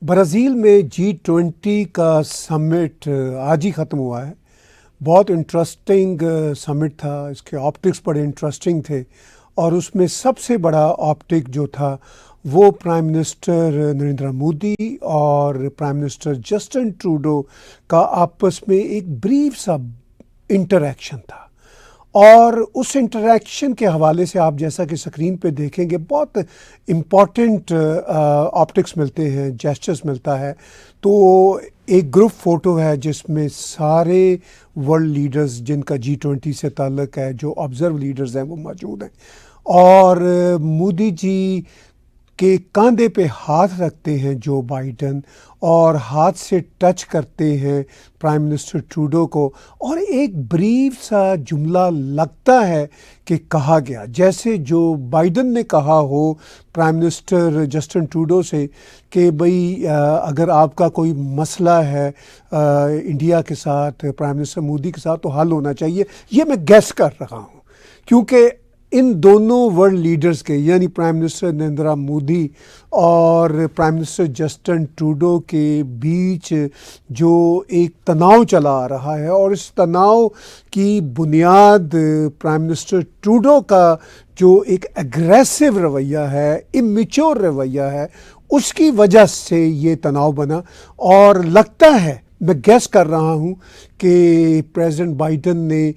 Brazil میں G20 کا سمٹ آج ہی ختم ہوا ہے۔ بہت انٹرسٹنگ سمٹ تھا، اس کے آپٹکس بڑے انٹرسٹنگ تھے، اور اس میں سب سے بڑا آپٹک جو تھا وہ پرائم منسٹر نریندر مودی اور پرائم منسٹر جسٹن ٹروڈو کا آپس میں ایک بریف سا انٹریکشن تھا۔ اور اس انٹریکشن کے حوالے سے آپ جیسا کہ سکرین پہ دیکھیں گے بہت امپورٹنٹ آپٹکس ملتے ہیں، جیسچرز ملتا ہے۔ تو ایک گروپ فوٹو ہے جس میں سارے ورلڈ لیڈرز جن کا G20 سے تعلق ہے، جو آبزرو لیڈرز ہیں، وہ موجود ہیں، اور مودی جی کے کاندھے پہ ہاتھ رکھتے ہیں جو بائیڈن، اور ہاتھ سے ٹچ کرتے ہیں پرائم منسٹر ٹروڈو کو، اور ایک بریف سا جملہ لگتا ہے کہ کہا گیا، جیسے جو بائیڈن نے کہا ہو پرائم منسٹر جسٹن ٹروڈو سے کہ بھئی اگر آپ کا کوئی مسئلہ ہے انڈیا کے ساتھ، پرائم منسٹر مودی کے ساتھ، تو حل ہونا چاہیے۔ یہ میں گیس کر رہا ہوں کیونکہ ان دونوں ورلڈ لیڈرز کے، یعنی پرائم منسٹر نریندر مودی اور پرائم منسٹر جسٹن ٹروڈو کے بیچ جو ایک تناؤ چلا آ رہا ہے، اور اس تناؤ کی بنیاد پرائم منسٹر ٹروڈو کا جو ایک اگریسو رویہ ہے، امیچور رویہ ہے، اس کی وجہ سے یہ تناؤ بنا۔ اور لگتا ہے، میں گیس کر رہا ہوں کہ پریزیڈنٹ بائیڈن نے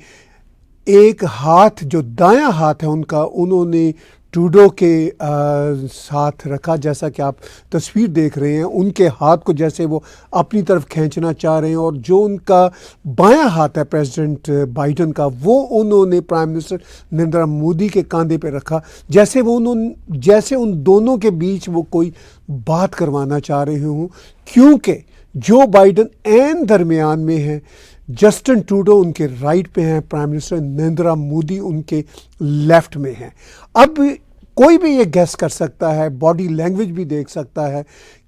ایک ہاتھ، جو دایاں ہاتھ ہے ان کا، انہوں نے ٹروڈو کے ساتھ رکھا، جیسا کہ آپ تصویر دیکھ رہے ہیں، ان کے ہاتھ کو جیسے وہ اپنی طرف کھینچنا چاہ رہے ہیں، اور جو ان کا بایاں ہاتھ ہے پریزیڈنٹ بائیڈن کا، وہ انہوں نے پرائم منسٹر نریندر مودی کے کاندھے پہ رکھا، جیسے ان دونوں کے بیچ وہ کوئی بات کروانا چاہ رہے ہوں، کیونکہ جو بائیڈن عین درمیان میں ہے، جسٹن ٹروڈو ان کے رائٹ پہ ہیں، پرائم منسٹر نریندر مودی ان کے لیفٹ میں ہیں۔ اب کوئی بھی یہ گیس کر سکتا ہے، باڈی لینگویج بھی دیکھ سکتا ہے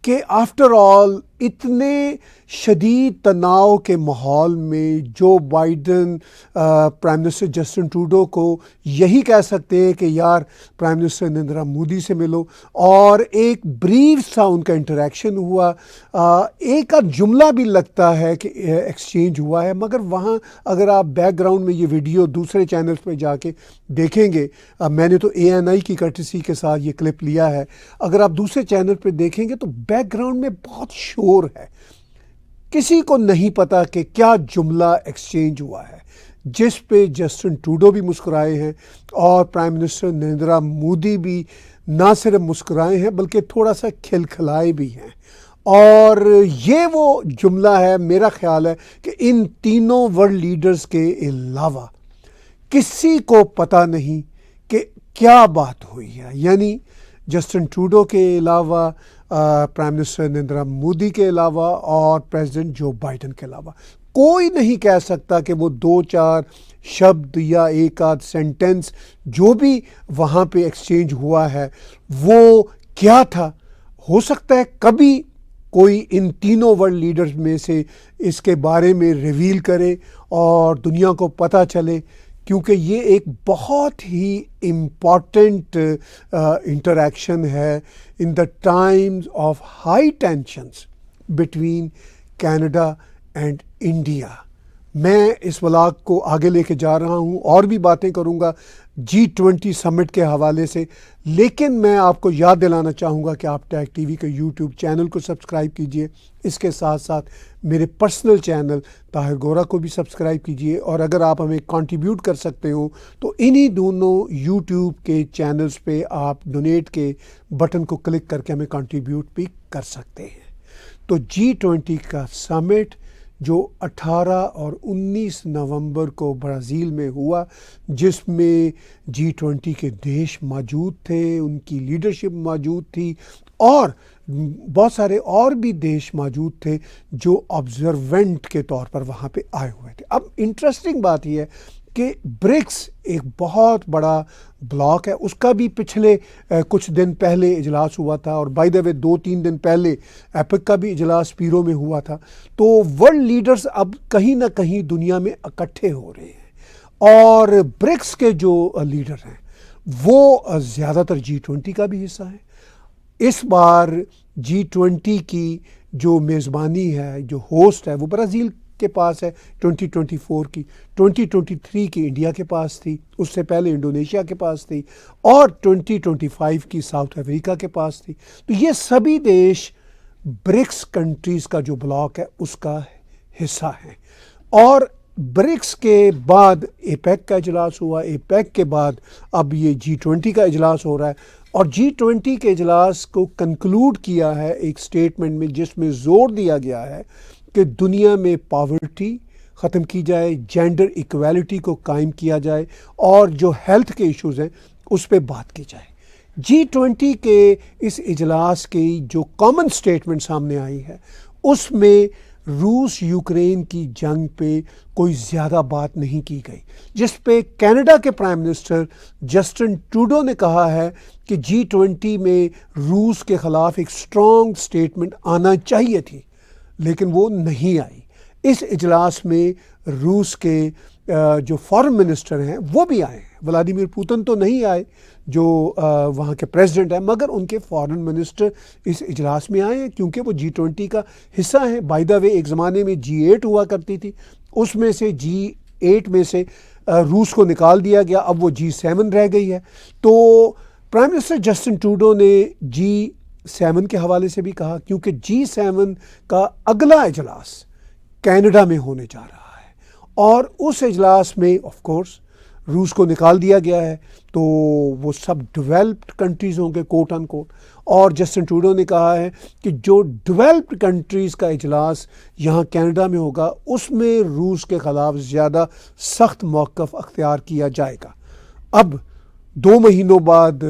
کہ آفٹر آل اتنے شدید تناؤ کے ماحول میں Joe Biden prime minister Justin Trudeau کو یہی کہہ سکتے ہیں کہ یار پرائم منسٹر نریندر مودی سے ملو، اور ایک بریف سا ان کا انٹریکشن ہوا، ایک آدھ جملہ بھی لگتا ہے کہ ایکسچینج ہوا ہے، مگر وہاں اگر آپ بیک گراؤنڈ میں یہ ویڈیو دوسرے چینلز پہ جا کے دیکھیں گے، میں نے تو ANI کی کرٹسی کے ساتھ یہ کلپ لیا ہے، اگر آپ دوسرے چینل پہ دیکھیں گے تو بیک گراؤنڈ میں بہت شور ہے، کسی کو نہیں پتا کہ کیا جملہ ایکسچینج ہوا ہے، جس پہ جسٹن ٹروڈو بھی مسکرائے ہیں اور پرائم منسٹر نریندر مودی بھی نہ صرف مسکرائے ہیں بلکہ تھوڑا سا کھلکھلائے بھی ہیں۔ اور یہ وہ جملہ ہے، میرا خیال ہے کہ ان تینوں ورلڈ لیڈرز کے علاوہ کسی کو پتہ نہیں کہ کیا بات ہوئی ہے، یعنی جسٹن ٹروڈو کے علاوہ، پرائم منسٹر نریندر مودی کے علاوہ، اور پریزیڈنٹ جو بائیڈن کے علاوہ کوئی نہیں کہہ سکتا کہ وہ دو چار شبد یا ایک آدھ سینٹنس جو بھی وہاں پہ ایکسچینج ہوا ہے وہ کیا تھا۔ ہو سکتا ہے کبھی کوئی ان تینوں ورلڈ لیڈرز میں سے اس کے بارے میں ریویل کرے اور دنیا کو پتہ چلے، کیونکہ یہ ایک بہت ہی امپورٹنٹ انٹریکشن ہے in the times of high tensions between Canada and India. میں اس ولاگ کو آگے لے کے جا رہا ہوں، اور بھی باتیں کروں گا G20 سمٹ کے حوالے سے، لیکن میں آپ کو یاد دلانا چاہوں گا کہ آپ ٹیک ٹی وی کے یوٹیوب چینل کو سبسکرائب کیجئے، اس کے ساتھ ساتھ میرے پرسنل چینل طاہر گورا کو بھی سبسکرائب کیجئے، اور اگر آپ ہمیں کنٹریبیوٹ کر سکتے ہو تو انہی دونوں یوٹیوب کے چینلز پہ آپ ڈونیٹ کے بٹن کو کلک کر کے ہمیں کنٹریبیوٹ بھی کر سکتے ہیں۔ تو G20 کا سمٹ جو 18 اور 19 نومبر کو برازیل میں ہوا، جس میں G20 کے دیش موجود تھے، ان کی لیڈرشپ موجود تھی، اور بہت سارے اور بھی دیش موجود تھے جو آبزروینٹ کے طور پر وہاں پہ آئے ہوئے تھے۔ اب انٹرسٹنگ بات یہ ہے کہ برکس ایک بہت بڑا بلاک ہے، اس کا بھی پچھلے کچھ دن پہلے اجلاس ہوا تھا، اور بائی دا وے 2-3 دن پہلے ایپک کا بھی اجلاس پیرو میں ہوا تھا۔ تو ورلڈ لیڈرز اب کہیں نہ کہیں دنیا میں اکٹھے ہو رہے ہیں، اور برکس کے جو لیڈر ہیں وہ زیادہ تر G20 کا بھی حصہ ہیں۔ اس بار G20 کی جو میزبانی ہے، جو ہوسٹ ہے، وہ برازیل کے پاس ہے 2024 کی، 2023 کی انڈیا کے پاس تھی، اس سے پہلے انڈونیشیا کے پاس تھی، اور 2025 کی ساؤتھ افریقہ کے پاس تھی۔ تو یہ سبھی دیش برکس کنٹریز کا جو بلاک ہے اس کا حصہ ہیں۔ اور برکس کے بعد ایپیک کا اجلاس ہوا، ایپیک کے بعد اب یہ G20 کا اجلاس ہو رہا ہے، اور G20 کے اجلاس کو کنکلوڈ کیا ہے ایک سٹیٹمنٹ میں، جس میں زور دیا گیا ہے کہ دنیا میں پاورٹی ختم کی جائے، جینڈر ایکویلٹی کو قائم کیا جائے، اور جو ہیلتھ کے ایشوز ہیں اس پہ بات کی جائے۔ G20 کے اس اجلاس کی جو کامن سٹیٹمنٹ سامنے آئی ہے، اس میں روس یوکرین کی جنگ پہ کوئی زیادہ بات نہیں کی گئی، جس پہ کینیڈا کے پرائم منسٹر جسٹن ٹروڈو نے کہا ہے کہ G20 میں روس کے خلاف ایک اسٹرانگ سٹیٹمنٹ آنا چاہیے تھی، لیکن وہ نہیں آئی۔ اس اجلاس میں روس کے جو فارن منسٹر ہیں وہ بھی آئے ہیں، ولادیمیر پوتن تو نہیں آئے جو وہاں کے پریزیڈنٹ ہیں، مگر ان کے فارن منسٹر اس اجلاس میں آئے ہیں کیونکہ وہ G20 کا حصہ ہیں۔ بائی دا وے ایک زمانے میں G8 ہوا کرتی تھی، اس میں سے G8 میں سے روس کو نکال دیا گیا، اب وہ G7 رہ گئی ہے۔ تو پرائم منسٹر جسٹن ٹروڈو نے G7 کے حوالے سے بھی کہا، کیونکہ G7 کا اگلا اجلاس کینیڈا میں ہونے جا رہا ہے، اور اس اجلاس میں آف کورس روس کو نکال دیا گیا ہے، تو وہ سب ڈیولپڈ کنٹریز ہوں گے کوٹ ان کوٹ۔ اور جسٹن ٹروڈو نے کہا ہے کہ جو ڈیولپڈ کنٹریز کا اجلاس یہاں کینیڈا میں ہوگا، اس میں روس کے خلاف زیادہ سخت موقف اختیار کیا جائے گا۔ اب 2 مہینوں بعد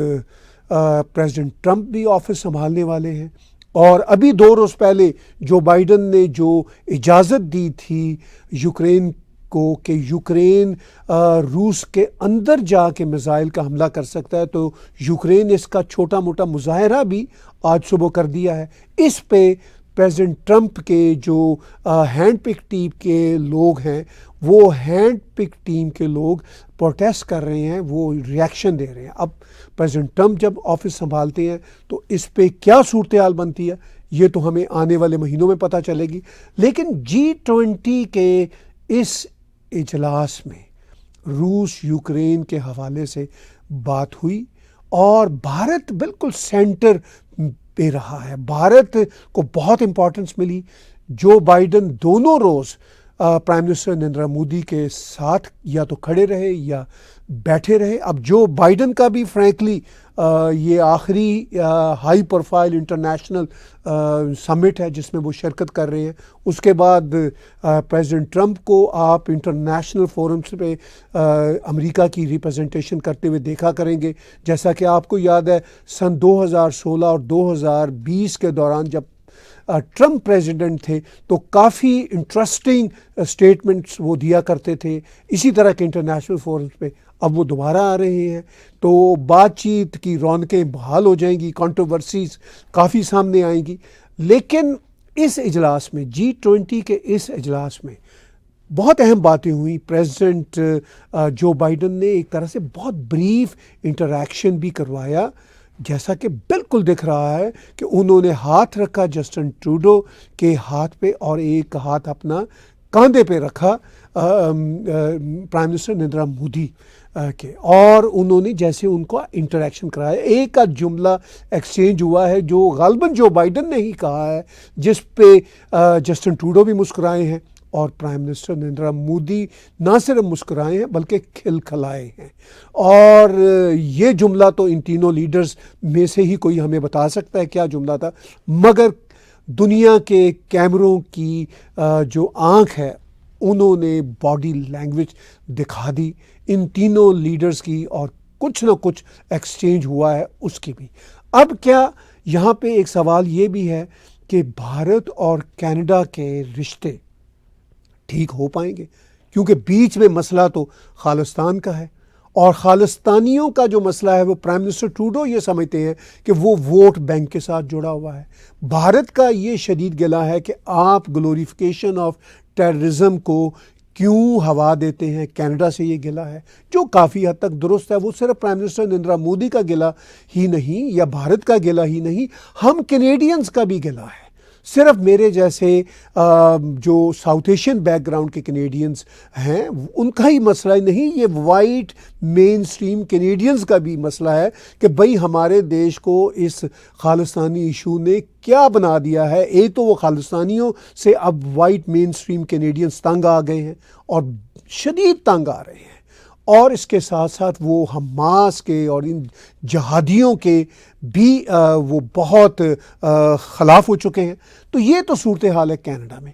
پریزیڈنٹ ٹرمپ بھی آفس سنبھالنے والے ہیں، اور ابھی 2 روز پہلے جو بائیڈن نے جو اجازت دی تھی یوکرین کو کہ یوکرین روس کے اندر جا کے میزائل کا حملہ کر سکتا ہے، تو یوکرین اس کا چھوٹا موٹا مظاہرہ بھی آج صبح کر دیا ہے۔ اس پہ پریزیڈنٹ ٹرمپ کے جو ہینڈ پک ٹیم کے لوگ ہیں، وہ ہینڈ پک ٹیم کے لوگ پروٹیسٹ کر رہے ہیں، وہ ریئیکشن دے رہے ہیں۔ اب پریزیڈنٹ ٹرمپ جب آفس سنبھالتے ہیں تو اس پہ کیا صورتحال بنتی ہے یہ تو ہمیں آنے والے مہینوں میں پتہ چلے گی۔ لیکن G20 کے اس اجلاس میں روس یوکرین کے حوالے سے بات ہوئی، اور بھارت بالکل سینٹر پہ رہا ہے، بھارت کو بہت امپورٹنس ملی۔ جو بائیڈن دونوں روز پرائم منسٹر نریندر مودی کے ساتھ یا تو کھڑے رہے یا بیٹھے رہے۔ اب جو بائیڈن کا بھی فرینکلی یہ آخری ہائی پروفائل انٹرنیشنل سمٹ ہے جس میں وہ شرکت کر رہے ہیں، اس کے بعد پریزیڈنٹ ٹرمپ کو آپ انٹرنیشنل فورمز پہ امریکہ کی ریپرزنٹیشن کرتے ہوئے دیکھا کریں گے۔ جیسا کہ آپ کو یاد ہے سن 2016 اور 2020 کے دوران جب ٹرمپ پریزیڈنٹ تھے تو کافی انٹرسٹنگ سٹیٹمنٹس وہ دیا کرتے تھے اسی طرح کے انٹرنیشنل فورمز پہ۔ اب وہ دوبارہ آ رہے ہیں تو بات چیت کی رونقیں بحال ہو جائیں گی، کنٹروورسیز کافی سامنے آئیں گی۔ لیکن اس اجلاس میں G20 کے اس اجلاس میں بہت اہم باتیں ہوئیں۔ پریزیڈنٹ جو بائیڈن نے ایک طرح سے بہت بریف انٹریکشن بھی کروایا، جیسا کہ بالکل دکھ رہا ہے کہ انہوں نے ہاتھ رکھا جسٹن ٹروڈو کے ہاتھ پہ اور ایک ہاتھ اپنا کاندھے پہ رکھا پرائم منسٹر نریندر مودی کے، اور انہوں نے جیسے ان کو انٹریکشن کرایا۔ ایک کا جملہ ایکسچینج ہوا ہے جو غالباً جو بائیڈن نے ہی کہا ہے، جس پہ جسٹن ٹروڈو بھی مسکرائے ہیں، اور پرائم منسٹر نریندر مودی نہ صرف مسکرائے ہیں بلکہ کھلکھلائے ہیں۔ اور یہ جملہ تو ان تینوں لیڈرز میں سے ہی کوئی ہمیں بتا سکتا ہے کیا جملہ تھا، مگر دنیا کے کیمروں کی جو آنکھ ہے انہوں نے باڈی لینگویج دکھا دی ان تینوں لیڈرز کی، اور کچھ نہ کچھ ایکسچینج ہوا ہے اس کی بھی۔ اب کیا یہاں پہ ایک سوال یہ بھی ہے کہ بھارت اور کینیڈا کے رشتے ٹھیک ہو پائیں گے، کیونکہ بیچ میں مسئلہ تو خالستان کا ہے، اور خالستانیوں کا جو مسئلہ ہے وہ پرائم منسٹر ٹروڈو یہ سمجھتے ہیں کہ وہ ووٹ بینک کے ساتھ جڑا ہوا ہے۔ بھارت کا یہ شدید گلہ ہے کہ آپ گلوریفیکیشن آف ٹیررزم کو کیوں ہوا دیتے ہیں کینیڈا سے یہ گلہ ہے، جو کافی حد تک درست ہے۔ وہ صرف پرائم منسٹر نریندر مودی کا گلہ ہی نہیں یا بھارت کا گلہ ہی نہیں، ہم کینیڈینز کا بھی گلہ ہے۔ صرف میرے جیسے جو ساؤتھ ایشین بیک گراؤنڈ کے کینیڈینز ہیں ان کا ہی مسئلہ نہیں، یہ وائٹ مین سٹریم کینیڈینز کا بھی مسئلہ ہے کہ بھئی ہمارے دیش کو اس خالستانی ایشو نے کیا بنا دیا ہے۔ ایک تو وہ خالستانیوں سے اب وائٹ مین سٹریم کینیڈینز تنگ آ گئے ہیں اور شدید تنگ آ رہے ہیں، اور اس کے ساتھ ساتھ وہ حماس کے اور ان جہادیوں کے بھی وہ بہت خلاف ہو چکے ہیں۔ تو یہ تو صورتحال ہے کینیڈا میں۔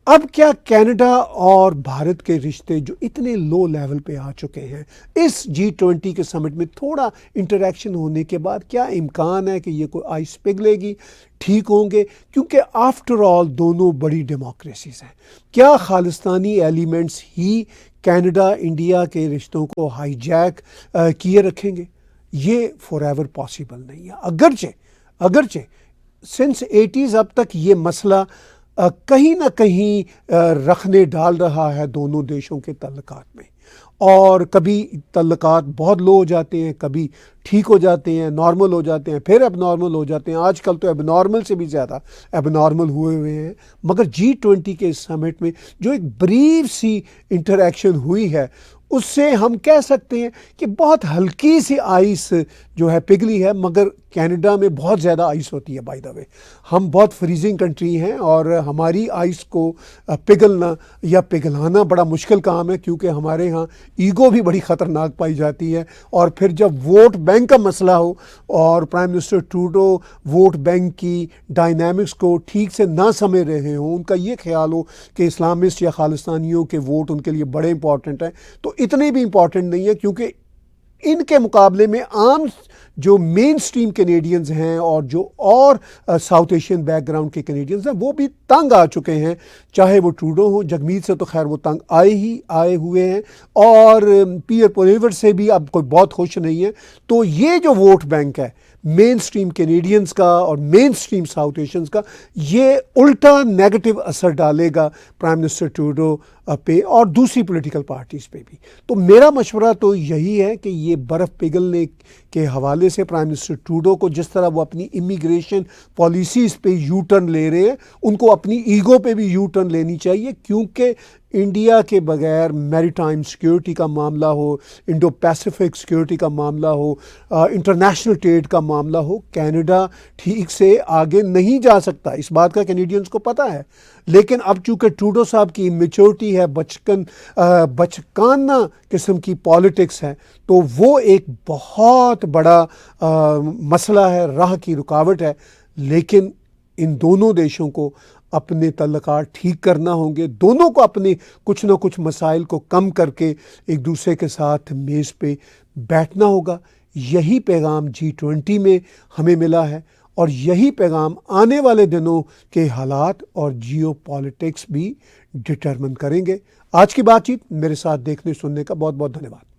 اب کیا کینیڈا اور بھارت کے رشتے جو اتنے لو لیول پہ آ چکے ہیں، اس G20 کے سمٹ میں تھوڑا انٹریکشن ہونے کے بعد کیا امکان ہے کہ یہ کوئی آئس پگھلے گی، ٹھیک ہوں گے؟ کیونکہ آفٹر آل دونوں بڑی ڈیموکریسیز ہیں۔ کیا خالستانی ایلیمنٹس ہی کینیڈا انڈیا کے رشتوں کو ہائی جیک کیے رکھیں گے؟ یہ فار ایور پاسبل نہیں ہے۔ اگرچہ سنس 80s اب تک یہ مسئلہ کہیں نہ کہیں رخنے ڈال رہا ہے دونوں دیشوں کے تعلقات میں، اور کبھی تعلقات بہت لو ہو جاتے ہیں، کبھی ٹھیک ہو جاتے ہیں، نارمل ہو جاتے ہیں، پھر اب نارمل ہو جاتے ہیں۔ آج کل تو اب نارمل سے بھی زیادہ اب نارمل ہوئے ہیں، مگر G20 کے سمٹ میں جو ایک بریف سی انٹریکشن ہوئی ہے اس سے ہم کہہ سکتے ہیں کہ بہت ہلکی سی آئس جو ہے پگھلی ہے، مگر کینیڈا میں بہت زیادہ آئس ہوتی ہے بائی دا وے۔ ہم بہت فریزنگ کنٹری ہیں اور ہماری آئس کو پگھلنا یا پگھلانا بڑا مشکل کام ہے، کیونکہ ہمارے ہاں ایگو بھی بڑی خطرناک پائی جاتی ہے۔ اور پھر جب ووٹ بینک کا مسئلہ ہو اور prime minister Trudeau vote bank کی ڈائنامکس کو ٹھیک سے نہ سمجھ رہے ہوں، ان کا یہ خیال ہو کہ اسلامسٹ یا خالستانیوں کے ووٹ ان کے لیے بڑے امپورٹنٹ ہیں، تو اتنے بھی امپورٹنٹ نہیں ہے، کیونکہ ان کے مقابلے میں عام جو مین سٹریم کینیڈینز ہیں اور ساؤتھ ایشین بیک گراؤنڈ کے کینیڈینز ہیں وہ بھی تنگ آ چکے ہیں، چاہے وہ ٹروڈو ہوں۔ جگمیت سے تو خیر وہ تنگ آئے ہوئے ہیں، اور پیئر پولیور سے بھی اب کوئی بہت خوش نہیں ہے۔ تو یہ جو ووٹ بینک ہے مین سٹریم کینیڈینز کا اور مین سٹریم ساؤتھ ایشینز کا، یہ الٹا نیگیٹو اثر ڈالے گا پرائم منسٹر ٹروڈو پہ اور دوسری پولیٹیکل پارٹیز پہ بھی۔ تو میرا مشورہ تو یہی ہے کہ یہ برف پگھلنے کے حوالے سے پرائم منسٹر ٹروڈو کو، جس طرح وہ اپنی امیگریشن پالیسیز پہ یو ٹرن لے رہے ہیں، ان کو اپنی ایگو پہ بھی یو ٹرن لینی چاہیے، کیونکہ انڈیا کے بغیر میری ٹائم سیکیورٹی کا معاملہ ہو، انڈو پیسیفک سیکیورٹی کا معاملہ ہو، انٹرنیشنل ٹریڈ کا معاملہ ہو، کینیڈا ٹھیک سے آگے نہیں جا سکتا۔ اس بات کا کینیڈینز کو پتہ ہے، لیکن اب چونکہ ٹروڈو صاحب کی میچورٹی ہے، بچکانہ قسم کی پالیٹکس ہے، تو وہ ایک بہت بڑا مسئلہ ہے، راہ کی رکاوٹ ہے۔ لیکن ان دونوں دیشوں کو اپنے تعلقات ٹھیک کرنا ہوں گے، دونوں کو اپنے کچھ نہ کچھ مسائل کو کم کر کے ایک دوسرے کے ساتھ میز پہ بیٹھنا ہوگا۔ یہی پیغام G20 میں ہمیں ملا ہے، اور یہی پیغام آنے والے دنوں کے حالات اور جیو پالیٹکس بھی ڈٹرمن کریں گے۔ آج کی بات چیت میرے ساتھ دیکھنے سننے کا بہت بہت دھنیہ واد۔